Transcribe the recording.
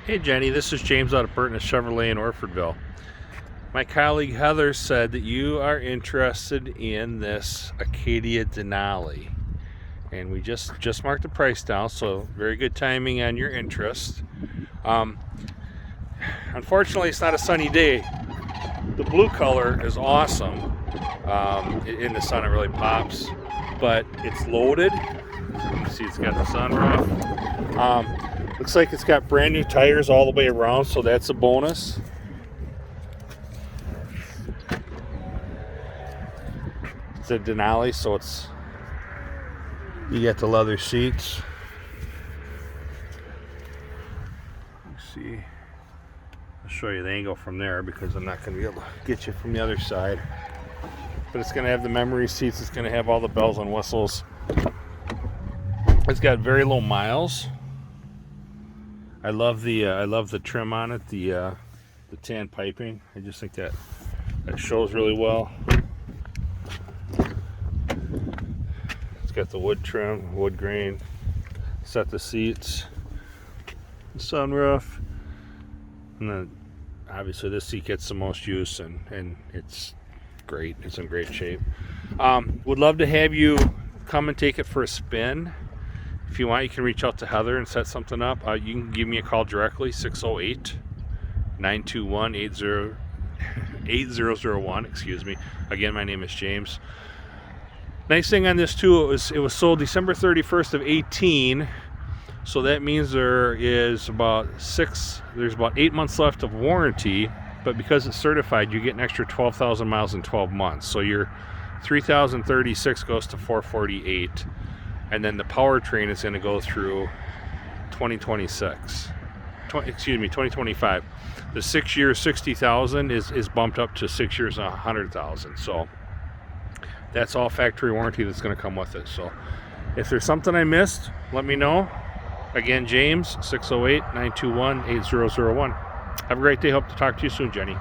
Hey Jenny, this is James out of Burtness Chevrolet in Orfordville. My colleague Heather said that you are interested in this Acadia Denali, and we just marked the price down, so very good timing on your interest. Unfortunately, it's not a sunny day. The blue color is awesome. In the sun it really pops, but it's loaded. You can see it's got the sunroof. Looks like it's got brand new tires all the way around, so that's a bonus. It's a Denali, so you got the leather seats. Let's see. I'll show you the angle from there because I'm not going to be able to get you from the other side. But it's going to have the memory seats. It's going to have all the bells and whistles. It's got very low miles. I love the trim on it, the tan piping. I just think that shows really well. It's got the wood trim, wood grain, set the seats, the sunroof, and then obviously this seat gets the most use, and it's great. It's in great shape. Would love to have you come and take it for a spin. If you want, you can reach out to Heather and set something up. You can give me a call directly, 608-921-8001. Excuse me. Again, my name is James. Nice thing on this too, it was sold December 31st of 18. So that means there's about 8 months left of warranty. But because it's certified, you get an extra 12,000 miles in 12 months. So your 3,036 goes to 448. And then the powertrain is going to go through 2025. The 6 years, 60,000 is bumped up to 6 years, 100,000. So that's all factory warranty that's going to come with it. So if there's something I missed, let me know. Again, James, 608-921-8001. Have a great day. Hope to talk to you soon, Jenny.